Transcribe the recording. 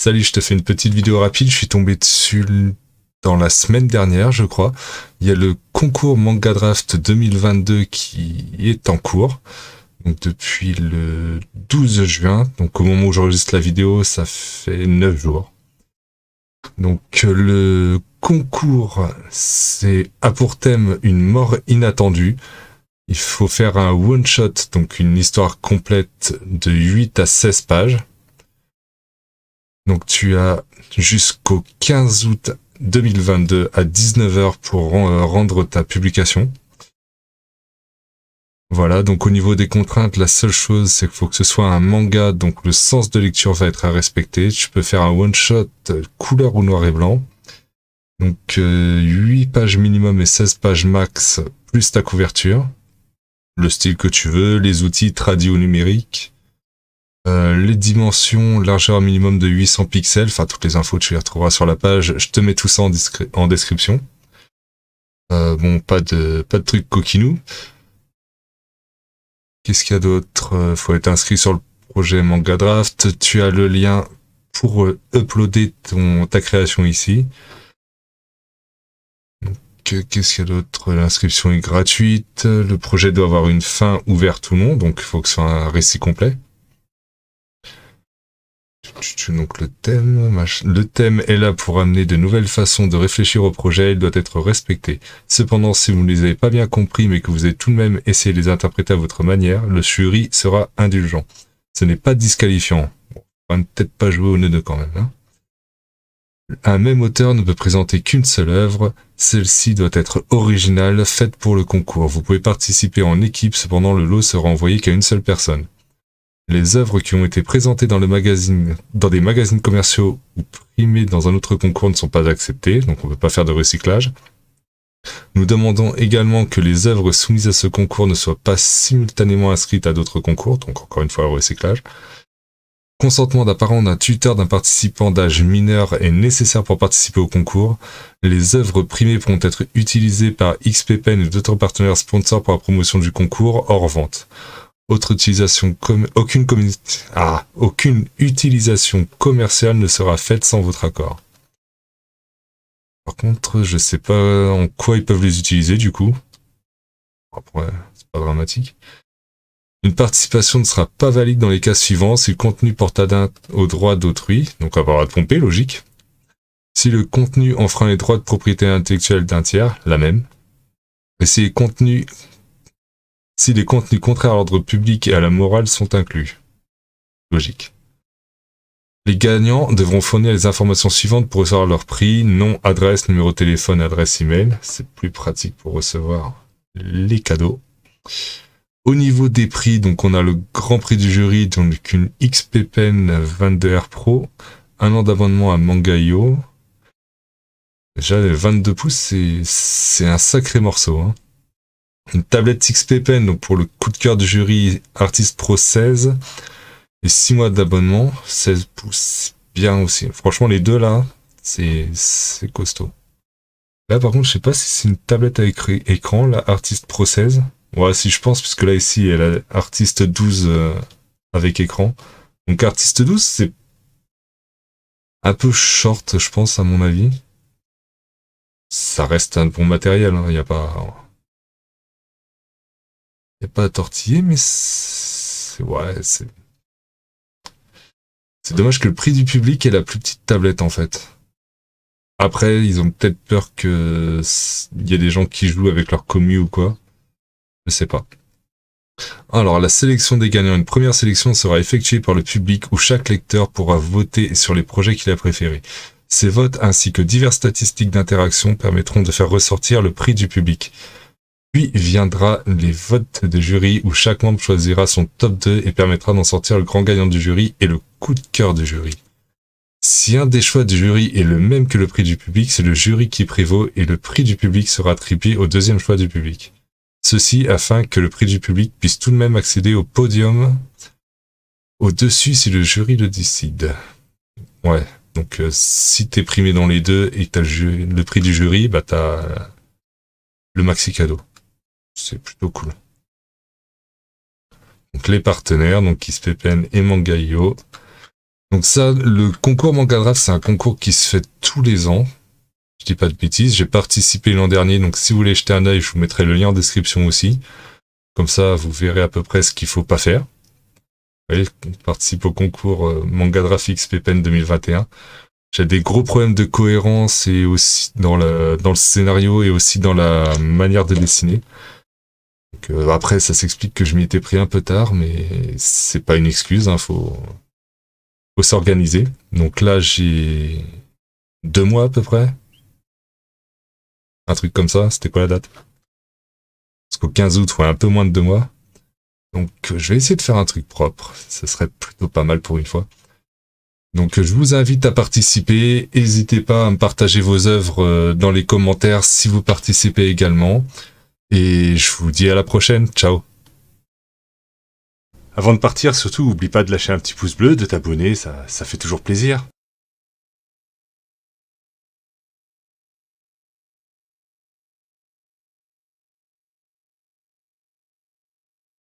Salut, je te fais une petite vidéo rapide. Je suis tombé dessus dans la semaine dernière, je crois. Il y a le concours Manga Draft 2022 qui est en cours. Donc depuis le 12 juin. Donc au moment où j'enregistre la vidéo, ça fait 9 jours. Donc le concours, a pour thème une mort inattendue. Il faut faire un one-shot, donc une histoire complète de 8 à 16 pages. Donc tu as jusqu'au 15 août 2022 à 19h pour rendre ta publication. Voilà, donc au niveau des contraintes, la seule chose, c'est qu'il faut que ce soit un manga, donc le sens de lecture va être à respecter. Tu peux faire un one-shot couleur ou noir et blanc. Donc 8 pages minimum et 16 pages max, plus ta couverture. Le style que tu veux, les outils tradi ou numériques. Les dimensions, largeur minimum de 800 pixels, enfin toutes les infos tu les retrouveras sur la page, je te mets tout ça en description. Bon, pas de trucs coquinous. Qu'est-ce qu'il y a d'autre? Faut être inscrit sur le projet Manga Draft, tu as le lien pour uploader ta création ici. Qu'est-ce qu'il y a d'autre? L'inscription est gratuite, le projet doit avoir une fin ouverte ou non, donc il faut que ce soit un récit complet. Donc le thème est là pour amener de nouvelles façons de réfléchir au projet, il doit être respecté. Cependant, si vous ne les avez pas bien compris mais que vous avez tout de même essayé de les interpréter à votre manière, le jury sera indulgent. Ce n'est pas disqualifiant. Bon, on va peut-être pas jouer au nœud quand même. Hein. Un même auteur ne peut présenter qu'une seule œuvre, celle-ci doit être originale, faite pour le concours. Vous pouvez participer en équipe, cependant le lot sera envoyé qu'à une seule personne. Les œuvres qui ont été présentées dans des magazines commerciaux ou primées dans un autre concours ne sont pas acceptées, donc on ne peut pas faire de recyclage. Nous demandons également que les œuvres soumises à ce concours ne soient pas simultanément inscrites à d'autres concours, donc encore une fois le recyclage. Consentement d'un parent, d'un tuteur, d'un participant d'âge mineur est nécessaire pour participer au concours. Les œuvres primées pourront être utilisées par XPPen ou d'autres partenaires sponsors pour la promotion du concours hors vente. Autre utilisation aucune utilisation commerciale ne sera faite sans votre accord. Par contre, je sais pas en quoi ils peuvent les utiliser du coup. Après, c'est pas dramatique. Une participation ne sera pas valide dans les cas suivants si le contenu porte atteinte aux droits d'autrui, donc avoir à tromper, logique. Si le contenu enfreint les droits de propriété intellectuelle d'un tiers, la même. Et si les contenus contraires à l'ordre public et à la morale sont inclus. Logique. Les gagnants devront fournir les informations suivantes pour recevoir leur prix, nom, adresse, numéro de téléphone, adresse email. C'est plus pratique pour recevoir les cadeaux. Au niveau des prix, donc on a le grand prix du jury, donc une XPPen 22R Pro, un an d'abonnement à Manga.io. Déjà, les 22 pouces, c'est un sacré morceau, hein. Une tablette XPPen, donc pour le coup de cœur du jury, Artist Pro 16, et 6 mois d'abonnement, 16 pouces, bien aussi. Franchement, les deux là, c'est costaud. Là, par contre, je sais pas si c'est une tablette avec écran, la Artist Pro 16. Ouais, si je pense, puisque là, ici, elle a Artist 12 avec écran. Donc, Artist 12, c'est un peu short, je pense, à mon avis. Ça reste un bon matériel, hein, y a pas à tortiller, mais c'est dommage que le prix du public est la plus petite tablette, en fait. Après, ils ont peut-être peur que il y ait des gens qui jouent avec leur commu ou quoi. Je sais pas. Alors, la sélection des gagnants. Une première sélection sera effectuée par le public où chaque lecteur pourra voter sur les projets qu'il a préférés. Ces votes ainsi que diverses statistiques d'interaction permettront de faire ressortir le prix du public. Puis viendra les votes de jury où chaque membre choisira son top 2 et permettra d'en sortir le grand gagnant du jury et le coup de cœur du jury. Si un des choix du jury est le même que le prix du public, c'est le jury qui prévaut et le prix du public sera attribué au deuxième choix du public. Ceci afin que le prix du public puisse tout de même accéder au podium au-dessus si le jury le décide. Ouais, donc si t'es primé dans les deux et que t'as le prix du jury, bah t'as le maxi cadeau. C'est plutôt cool. Donc les partenaires, donc XPPen et Manga.io. Donc ça, le concours Manga Draft, c'est un concours qui se fait tous les ans. Je dis pas de bêtises, j'ai participé l'an dernier, donc si vous voulez jeter un œil, je vous mettrai le lien en description aussi. Comme ça, vous verrez à peu près ce qu'il faut pas faire. Vous voyez, on participe au concours Manga Draft XP Pen 2021. J'ai des gros problèmes de cohérence et aussi dans le scénario et aussi dans la manière de dessiner. Donc, après, ça s'explique que je m'y étais pris un peu tard, mais c'est pas une excuse, hein, faut s'organiser. Donc là, j'ai 2 mois à peu près. Un truc comme ça, c'était quoi la date? Parce qu'au 15 août, ouais, un peu moins de 2 mois. Donc je vais essayer de faire un truc propre. Ça serait plutôt pas mal pour une fois. Donc je vous invite à participer. N'hésitez pas à me partager vos œuvres dans les commentaires si vous participez également. Et je vous dis à la prochaine. Ciao. Avant de partir, surtout, n'oublie pas de lâcher un petit pouce bleu, de t'abonner, ça fait toujours plaisir.